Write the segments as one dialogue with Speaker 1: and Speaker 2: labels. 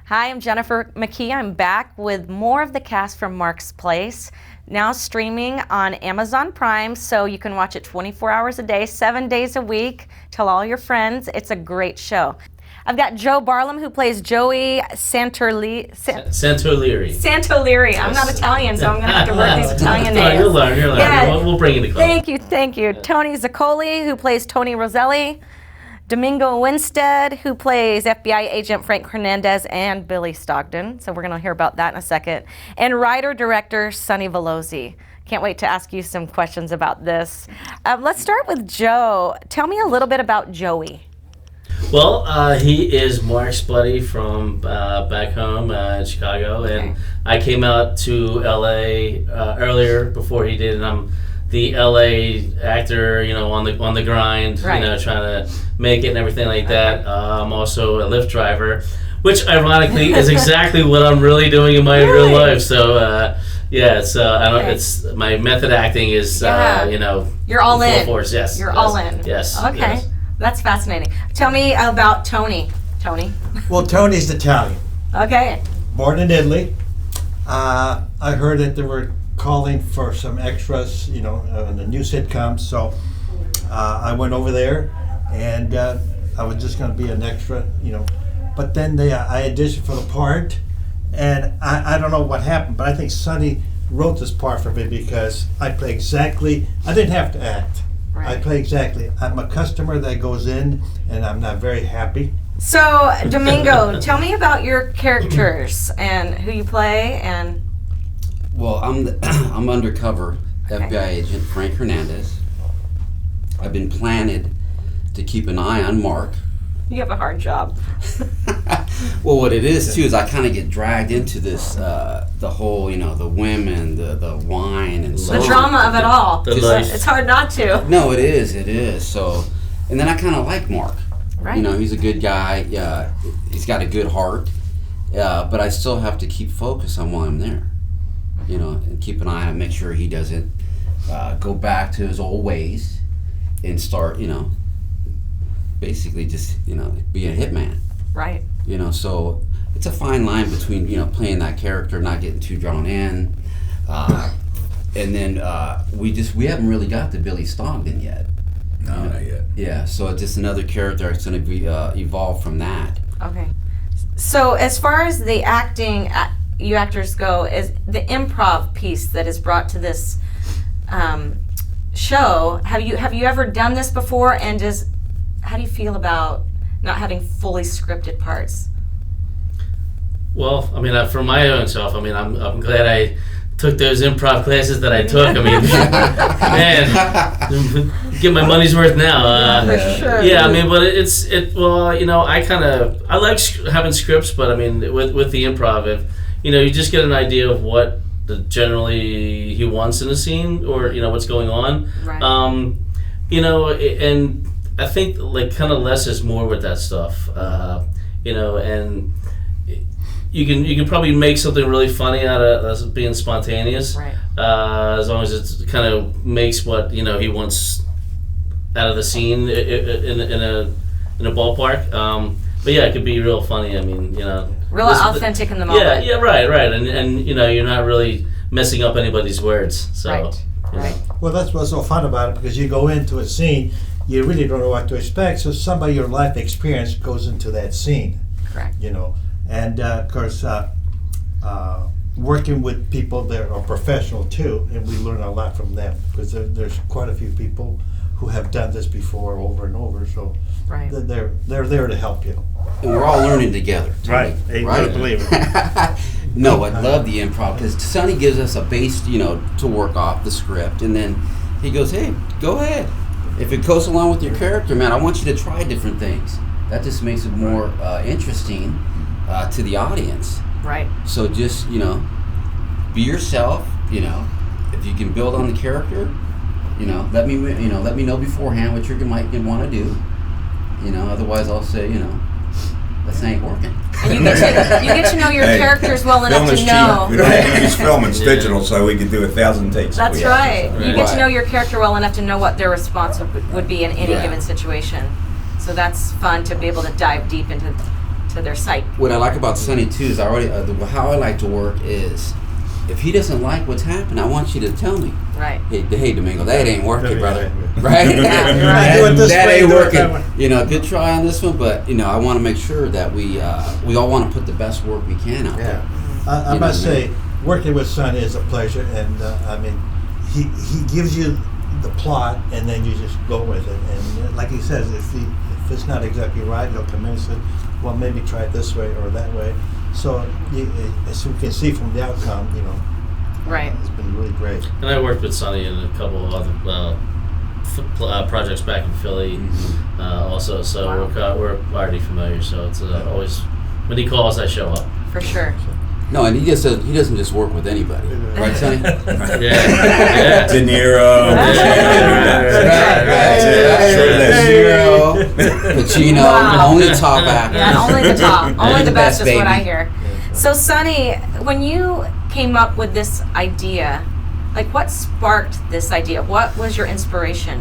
Speaker 1: Hi, I'm Jennifer McKee. I'm back with more of the cast from Mark's Place, now streaming on Amazon Prime, so you can watch it 24 hours a day, 7 days a week. Tell all your friends. It's a great show. I've got Joe Barlam, who plays Joey Santolieri. Santolieri. I'm not Italian, so I'm going to have to work these Italian names.
Speaker 2: You'll learn. Yeah. We'll bring you to class.
Speaker 1: Thank you. Tony Zaccoli, who plays Tony Roselli. Domingo Winstead, who plays FBI agent Frank Hernandez and Billy Stogden. So we're going to hear about that in a second. And writer-director Sonny Velozzi. Can't wait to ask you some questions about this. Let's start with Joe. Tell me a little bit about Joey.
Speaker 2: Well, he is Mark's buddy from back home in Chicago, and I came out to LA earlier before he did, and I'm the LA actor, on the grind, trying to make it and everything like that. I'm also a Lyft driver, which ironically is exactly what I'm really doing in my real life. So it's it's my method acting is
Speaker 1: you're all
Speaker 2: full
Speaker 1: in.
Speaker 2: Force. Yes,
Speaker 1: you're all in.
Speaker 2: Yes.
Speaker 1: Okay,
Speaker 2: yes.
Speaker 1: That's fascinating. Tell me about Tony. Tony.
Speaker 3: Well, Tony's Italian.
Speaker 1: Okay.
Speaker 3: Born in Italy. I heard that they were calling for some extras, on the new sitcom. So I went over there, and I was just going to be an extra, But then I auditioned for the part, and I don't know what happened, but I think Sonny wrote this part for me because I play exactly. I didn't have to act.
Speaker 1: Right.
Speaker 3: I play exactly. I'm a customer that goes in, and I'm not very happy.
Speaker 1: So Domingo, tell me about your characters and who you play and.
Speaker 4: Well, I'm undercover FBI agent Frank Hernandez. I've been planted to keep an eye on Mark.
Speaker 1: You have a hard job.
Speaker 4: Well, what it is too is I kind of get dragged into this, the whole, the women, the wine, and so
Speaker 1: the drama of it all. It's hard not to.
Speaker 4: No, it is. So, and then I kind of like Mark.
Speaker 1: Right.
Speaker 4: He's a good guy. Yeah, he's got a good heart. But I still have to keep focus on why I'm there. And keep an eye on him, make sure he doesn't go back to his old ways and start, basically just, be a hitman.
Speaker 1: Right.
Speaker 4: So it's a fine line between, playing that character, not getting too drawn in. And then we haven't really got to Billy Stogden yet.
Speaker 5: No, not yet.
Speaker 4: Yeah, so it's just another character that's going to be evolve from that.
Speaker 1: Okay. So as far as the acting, you actors go, is the improv piece that is brought to this show. Have you ever done this before? And how do you feel about not having fully scripted parts?
Speaker 2: Well, for my own self, I'm glad I took those improv classes that I took. Man, get my money's worth now.
Speaker 1: For sure.
Speaker 2: Yeah, but I like having scripts, but with the improv, you just get an idea of what generally he wants in a scene, or what's going on.
Speaker 1: Right.
Speaker 2: And I think kind of less is more with that stuff. And you can probably make something really funny out of being spontaneous.
Speaker 1: Right.
Speaker 2: As long as it kind of makes what he wants out of the scene in a ballpark. But yeah, it could be real funny.
Speaker 1: Real authentic in the moment.
Speaker 2: Yeah, right. And you're not really messing up anybody's words. So,
Speaker 1: right.
Speaker 3: Well, that's what's so fun about it, because you go into a scene, you really don't know what to expect, so some of your life experience goes into that scene.
Speaker 1: Correct.
Speaker 3: And of course, working with people that are professional too, and we learn a lot from them, because there's quite a few people who have done this before over and over, so they're there to help you.
Speaker 4: And we're all learning together.
Speaker 3: Right.
Speaker 4: Right.
Speaker 3: Believe it.
Speaker 4: No, I love the improv because Sonny gives us a base, to work off the script, and then he goes, "Hey, go ahead. If it goes along with your character, man, I want you to try different things." That just makes it more interesting to the audience.
Speaker 1: Right.
Speaker 4: So just be yourself. If you can build on the character, let me know beforehand what you might want to do. Otherwise I'll say, this ain't working.
Speaker 1: And you get to know your characters well enough to know.
Speaker 5: We don't use film, it's digital, so we can do 1,000 takes.
Speaker 1: That's right. You get to know your character well enough to know what their response would be in any given situation. So that's fun to be able to dive deep into to their site.
Speaker 4: What I like about Sonny too is how I like to work is if he doesn't like what's happened, I want you to tell me.
Speaker 1: Right.
Speaker 4: Hey, Domingo, that ain't working, brother.
Speaker 3: Yeah.
Speaker 4: Right?
Speaker 1: Yeah, right.
Speaker 3: Do it this
Speaker 4: that
Speaker 3: way,
Speaker 4: ain't
Speaker 3: do it
Speaker 4: working.
Speaker 3: that way.
Speaker 4: You know, good try on this one, but you know, I want to make sure that we all want to put the best work we can out there.
Speaker 3: I
Speaker 4: You
Speaker 3: must
Speaker 4: know what I
Speaker 3: say, working with Sonny is a pleasure, and I mean, he gives you the plot, and then you just go with it. And like he says, if it's not exactly right, he'll come in and say, well, maybe try it this way or that way. So as you can see from the outcome, you know,
Speaker 1: Right.
Speaker 3: it's been really great.
Speaker 2: And I worked with Sonny in a couple of other projects back in Philly, also. So
Speaker 1: Wow.
Speaker 2: we're already familiar. So it's always when he calls, I show up.
Speaker 1: For sure.
Speaker 4: No, and he doesn't just work with anybody, right, Sonny?
Speaker 2: Yeah.
Speaker 5: De Niro.
Speaker 4: Pacino,
Speaker 1: Wow.
Speaker 4: only top actors.
Speaker 1: Yeah, only the top. Only the best is what
Speaker 4: baby.
Speaker 1: I hear. So, Sonny, when you came up with this idea, like what sparked this idea? What was your inspiration?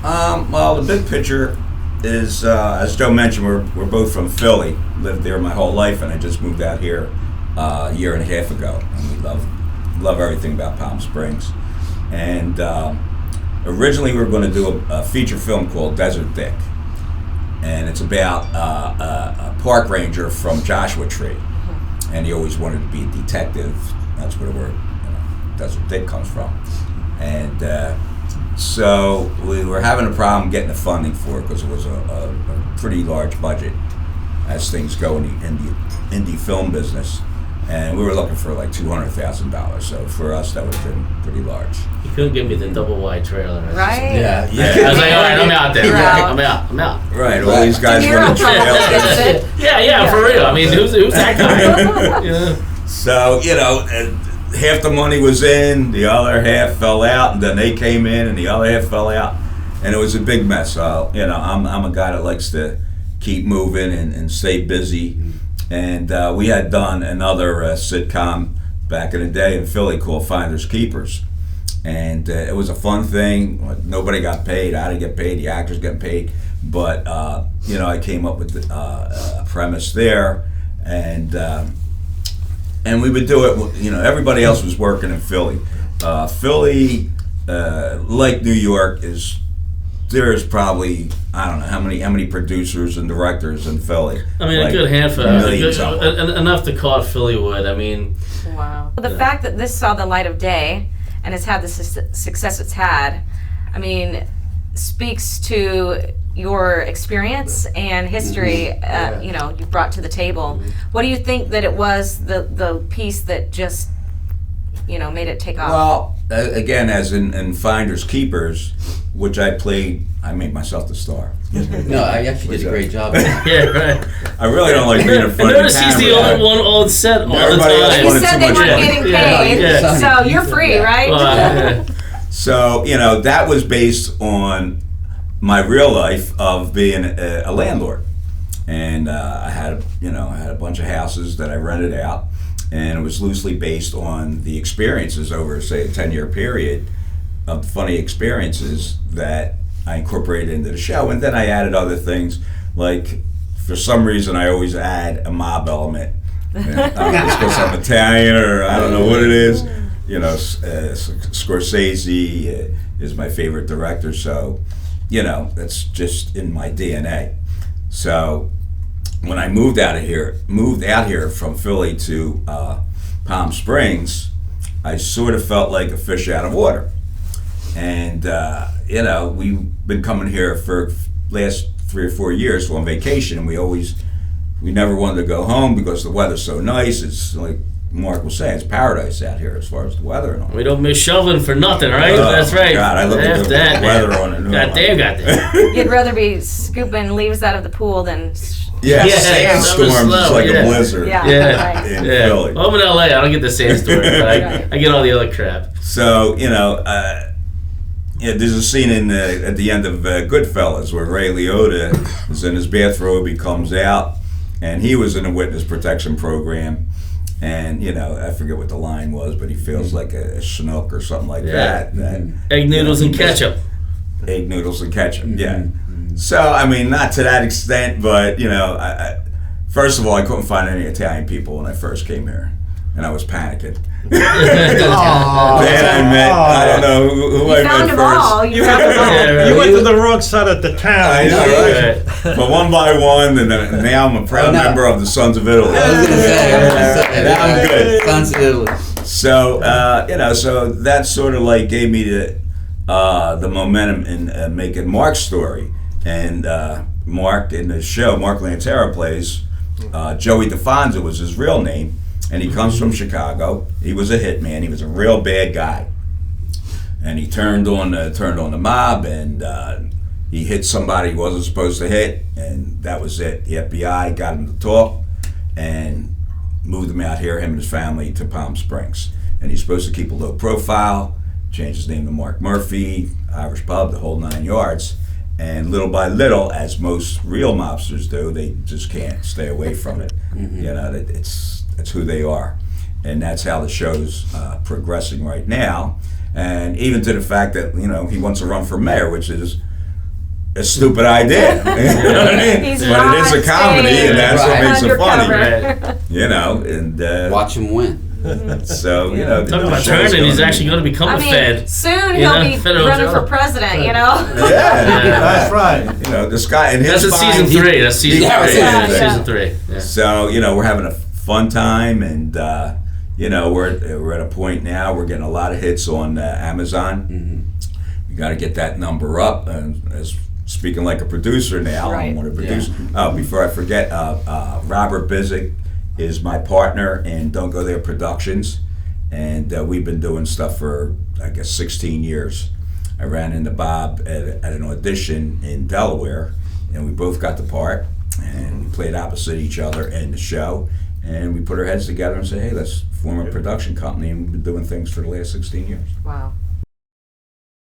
Speaker 5: Well, the big picture is, as Joe mentioned, we're both from Philly. Lived there my whole life, and I just moved out here a year and a half ago. And we love everything about Palm Springs. And originally we were going to do a feature film called Desert Dick. And it's about a park ranger from Joshua Tree. And he always wanted to be a detective. That's where the word Desert Dick comes from. And so we were having a problem getting the funding for it because it was a pretty large budget as things go in the indie film business. And we were looking for like $200,000. So for us, that would have been pretty large.
Speaker 2: You couldn't give me the double wide trailer.
Speaker 1: Right?
Speaker 5: Yeah.
Speaker 2: I was like, all right, I'm out there.
Speaker 1: You're out.
Speaker 2: I'm out.
Speaker 5: Right, all these guys
Speaker 1: De Niro
Speaker 5: wanted
Speaker 1: probably gets
Speaker 5: trailers.
Speaker 1: it.
Speaker 2: Yeah, for real. I mean, who's that guy? Yeah.
Speaker 5: So, half the money was in, the other half fell out, and then they came in, and the other half fell out. And it was a big mess. So, I'm a guy that likes to keep moving and stay busy. And we had done another sitcom back in the day in Philly called Finders Keepers. And it was a fun thing. Nobody got paid. I didn't get paid. The actors getting paid. But, I came up with a premise there. And we would do it, everybody else was working in Philly. Philly, like New York, there's probably, I don't know how many producers and directors in Philly.
Speaker 2: I mean,
Speaker 5: Like,
Speaker 2: a good handful.
Speaker 5: millions of them.
Speaker 2: Enough to call it Phillywood. I mean,
Speaker 1: Wow. The fact that this saw the light of day and has had the success it's had, I mean, speaks to your experience and history, you brought to the table. What do you think that it was, the piece that just, made it take off?
Speaker 5: Well, again, as in Finders Keepers, which I played, I made myself the star.
Speaker 4: No, I actually did a great job.
Speaker 2: yeah, right.
Speaker 5: I really don't like being in
Speaker 2: And
Speaker 5: front of the
Speaker 2: notice he's the
Speaker 5: camera.
Speaker 2: only one on set all the
Speaker 5: Everybody else
Speaker 2: time.
Speaker 1: you
Speaker 5: wanted
Speaker 1: said
Speaker 5: too
Speaker 1: they
Speaker 5: much
Speaker 1: weren't
Speaker 5: money.
Speaker 1: getting
Speaker 2: Yeah,
Speaker 1: paid,
Speaker 2: yeah.
Speaker 1: so you're free, right?
Speaker 2: Yeah.
Speaker 5: So, that was based on my real life of being a landlord. And I had a bunch of houses that I rented out, and it was loosely based on the experiences over, say, a 10-year period of funny experiences that I incorporated into the show. And then I added other things, like for some reason I always add a mob element. It's because I'm Italian, or I don't know what it is. Scorsese is my favorite director, so that's just in my DNA. So when I moved out here from Philly to Palm Springs, I sort of felt like a fish out of water. And we've been coming here for last 3 or 4 years on vacation, and we never wanted to go home because the weather's so nice. It's like Mark was saying, it's paradise out here as far as the weather and all.
Speaker 2: We don't miss shoveling for nothing, right?
Speaker 5: Oh,
Speaker 2: That's right.
Speaker 5: God, I look at
Speaker 2: F
Speaker 5: the
Speaker 2: that,
Speaker 5: weather
Speaker 2: man.
Speaker 5: on it.
Speaker 2: God damn, goddamn.
Speaker 1: You'd rather be scooping leaves out of the pool than...
Speaker 5: Yeah,
Speaker 2: Yeah,
Speaker 5: sandstorms,
Speaker 2: slow,
Speaker 5: it's like
Speaker 2: yeah.
Speaker 5: a blizzard
Speaker 1: Yeah.
Speaker 2: Yeah.
Speaker 5: in
Speaker 2: Yeah.
Speaker 5: Philly.
Speaker 2: Well, I'm in LA. I don't get the sandstorm, but
Speaker 1: Right.
Speaker 2: I get all the other crap.
Speaker 5: So, there's a scene at the end of Goodfellas where Ray Liotta is in his bathrobe. He comes out, and he was in a witness protection program. And, I forget what the line was, but he feels like a Chinook or something like that.
Speaker 2: Egg noodles and ketchup.
Speaker 5: Egg noodles and ketchup, yeah. So, I mean, not to that extent, but, First of all, I couldn't find any Italian people when I first came here, and I was panicking. Then I met, I don't know who I
Speaker 1: You found
Speaker 5: met
Speaker 1: them
Speaker 5: first.
Speaker 1: all. You found them all.
Speaker 2: Yeah, right.
Speaker 3: You went to the wrong side of the town.
Speaker 5: I know, right?
Speaker 2: Right.
Speaker 5: But one by one, and now I'm a proud member of the Sons of Italy.
Speaker 4: I was gonna say,
Speaker 5: Now I'm good.
Speaker 4: Sons of Italy.
Speaker 5: So so that sort of like gave me the momentum in making Mark's story. And Mark in the show, Mark Lantera plays Joey DeFonza was his real name, and he comes from Chicago. He was a hitman. He was a real bad guy, and he turned on the mob, and he hit somebody he wasn't supposed to hit, and that was it. The FBI got him to talk, and moved him out here, him and his family, to Palm Springs. And he's supposed to keep a low profile, change his name to Mark Murphy, Irish pub, the whole 9 yards. And little by little, as most real mobsters do, they just can't stay away from it. You know, it's who they are. And that's how the show's progressing right now. And even to the fact that, you know, he wants to run for mayor, which is a stupid idea. You know what I mean?
Speaker 1: He's
Speaker 5: But it is a comedy, and that's what makes it funny.
Speaker 1: Undercover.
Speaker 5: You know, and
Speaker 4: Watch him win.
Speaker 5: so, you know,
Speaker 2: Talking
Speaker 5: the
Speaker 2: about
Speaker 5: show's
Speaker 2: turning, he's
Speaker 5: going-
Speaker 2: actually going to become
Speaker 1: I
Speaker 2: a
Speaker 1: mean,
Speaker 2: Fed.
Speaker 1: soon
Speaker 2: You
Speaker 1: he'll
Speaker 2: know,
Speaker 1: be
Speaker 2: federal
Speaker 1: running
Speaker 2: job.
Speaker 1: for president, you know?
Speaker 5: Yeah,
Speaker 3: That's right.
Speaker 5: You know, this guy and
Speaker 2: That's
Speaker 5: his
Speaker 2: in season
Speaker 5: mind,
Speaker 2: 3. That's season
Speaker 4: Yeah,
Speaker 2: 3.
Speaker 4: yeah,
Speaker 1: yeah.
Speaker 2: Season 3. Yeah.
Speaker 5: So, you know, we're having a fun time, and you know, we're at a point now. We're getting a lot of hits on Amazon. We got to get that number up. And as speaking like a producer now, I
Speaker 1: Right.
Speaker 5: want to produce. Oh, before I forget, Robert Bizik is my partner in Don't Go There Productions, and we've been doing stuff for, I guess, 16 years. I ran into Bob at an audition in Delaware, and we both got the part, and we played opposite each other in the show, and we put our heads together and said, hey, let's form a production company, and we've been doing things for the last 16 years.
Speaker 1: Wow.